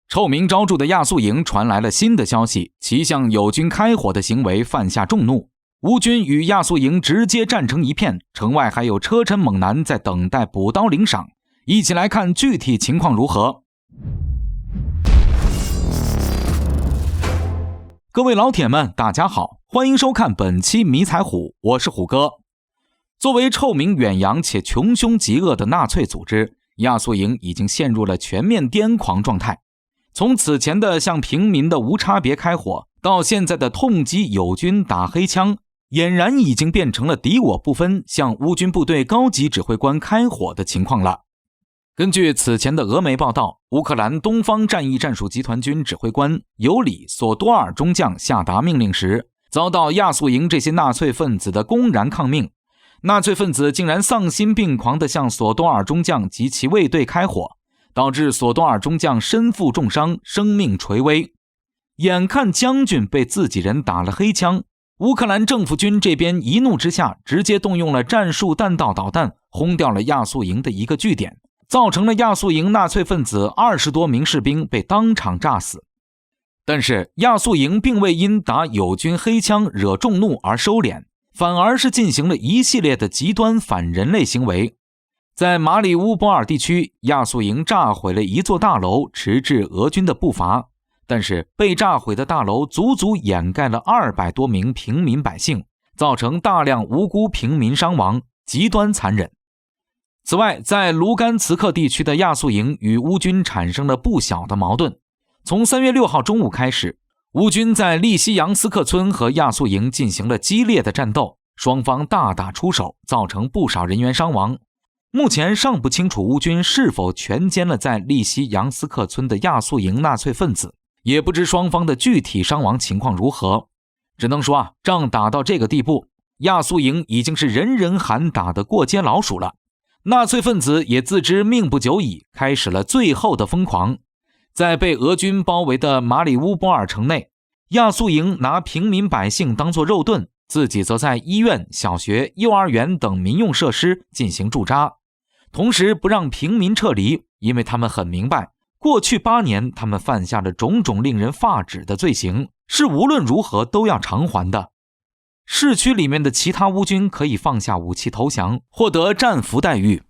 臭名昭著的亚速营传来了新的消息，其向友军开火的行为犯下众怒。乌军与亚速营直接战成一片，城外还有车臣猛男在等待补刀领赏。一起来看具体情况如何。各位老铁们，大家好，欢迎收看本期迷彩虎，我是虎哥。作为臭名远扬且穷凶极恶的纳粹组织，亚速营已经陷入了全面癫狂状态。从此前的向平民的无差别开火，到现在的痛击友军打黑枪，俨然已经变成了敌我不分，向乌军部队高级指挥官开火的情况了。根据此前的俄媒报道，乌克兰东方战役战术集团军指挥官尤里·索多尔中将下达命令时，遭到亚速营这些纳粹分子的公然抗命。纳粹分子竟然丧心病狂地向索多尔中将及其卫队开火，导致索多尔中将身负重伤，生命垂危。眼看将军被自己人打了黑枪，乌克兰政府军这边一怒之下，直接动用了战术弹道导弹，轰掉了亚速营的一个据点，造成了亚速营纳粹分子20多名士兵被当场炸死。但是亚速营并未因打友军黑枪惹众怒而收敛，反而是进行了一系列的极端反人类行为。在马里乌波尔地区，亚速营炸毁了一座大楼，迟滞俄军的步伐，但是被炸毁的大楼足足掩盖了200多名平民百姓，造成大量无辜平民伤亡，极端残忍。此外，在卢甘茨克地区的亚速营与乌军产生了不小的矛盾。从3月6号中午开始，乌军在利西扬斯克村和亚速营进行了激烈的战斗，双方大打出手，造成不少人员伤亡。目前尚不清楚乌军是否全歼了在利西扬斯克村的亚速营纳粹分子，也不知双方的具体伤亡情况如何。只能说仗打到这个地步，亚速营已经是人人喊打的过街老鼠了。纳粹分子也自知命不久矣，开始了最后的疯狂。在被俄军包围的马里乌波尔城内，亚速营拿平民百姓当作肉盾，自己则在医院、小学、幼儿园等民用设施进行驻扎，同时不让平民撤离，因为他们很明白，过去8年他们犯下了种种令人发指的罪行，是无论如何都要偿还的。市区里面的其他乌军可以放下武器投降，获得战俘待遇，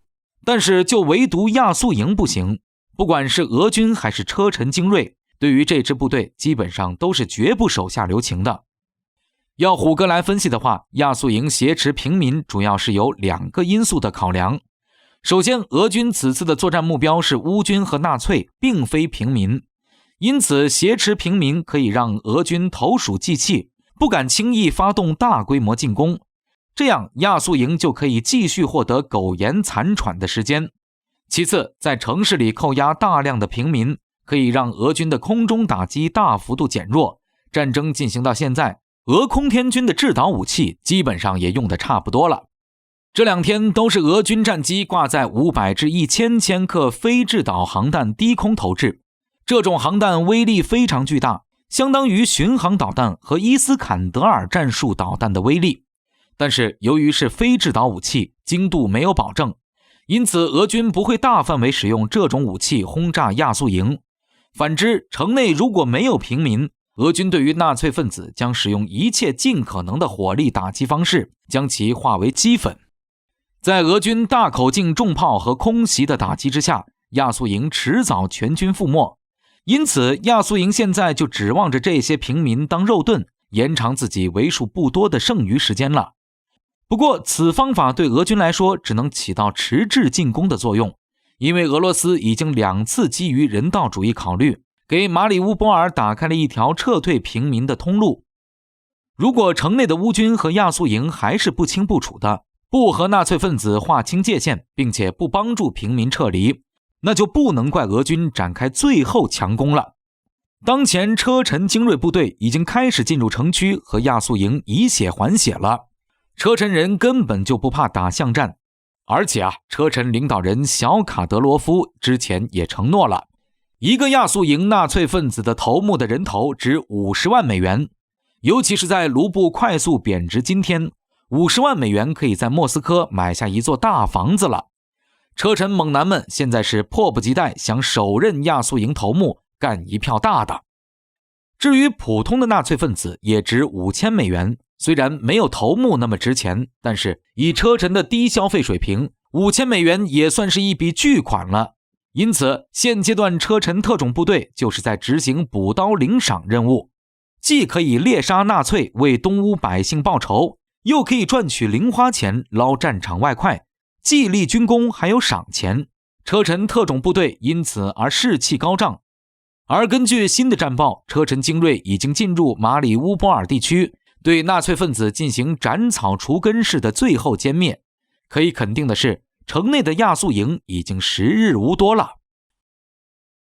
但是就唯独亚速营不行。不管是俄军还是车臣精锐，对于这支部队基本上都是绝不手下留情的。要虎哥来分析的话，亚速营挟持平民主要是有2个因素的考量。首先，俄军此次的作战目标是乌军和纳粹，并非平民，因此挟持平民可以让俄军投鼠忌器，不敢轻易发动大规模进攻，这样亚速营就可以继续获得苟延残喘的时间。其次，在城市里扣押大量的平民，可以让俄军的空中打击大幅度减弱。战争进行到现在，俄空天军的制导武器基本上也用得差不多了。这2天都是俄军战机挂载500至1000千克非制导航弹低空投掷，这种航弹威力非常巨大，相当于巡航导弹和伊斯坎德尔战术导弹的威力。但是由于是非制导武器，精度没有保证，因此俄军不会大范围使用这种武器轰炸亚速营。反之，城内如果没有平民，俄军对于纳粹分子将使用一切尽可能的火力打击方式，将其化为齑粉。在俄军大口径重炮和空袭的打击之下，亚速营迟早全军覆没。因此，亚速营现在就指望着这些平民当肉盾，延长自己为数不多的剩余时间了。不过，此方法对俄军来说只能起到迟滞进攻的作用，因为俄罗斯已经2次基于人道主义考虑，给马里乌波尔打开了一条撤退平民的通路。如果城内的乌军和亚速营还是不清不楚的，不和纳粹分子划清界限，并且不帮助平民撤离，那就不能怪俄军展开最后强攻了。当前车臣精锐部队已经开始进入城区，和亚速营以血还血了。车臣人根本就不怕打巷战，而且车臣领导人小卡德罗夫之前也承诺了，一个亚速营纳粹分子的头目的人头值50万美元，尤其是在卢布快速贬值今天，50万美元可以在莫斯科买下一座大房子了。车臣猛男们现在是迫不及待想手刃亚速营头目，干一票大的。至于普通的纳粹分子也值5000美元，虽然没有头目那么值钱，但是以车臣的低消费水平，5000美元也算是一笔巨款了。因此，现阶段车臣特种部队就是在执行补刀领赏任务，既可以猎杀纳粹为东乌百姓报仇，又可以赚取零花钱捞战场外快，既立军功还有赏钱，车臣特种部队因此而士气高涨。而根据新的战报，车臣精锐已经进入马里乌波尔地区，对纳粹分子进行斩草除根式的最后歼灭。可以肯定的是，城内的亚速营已经时日无多了。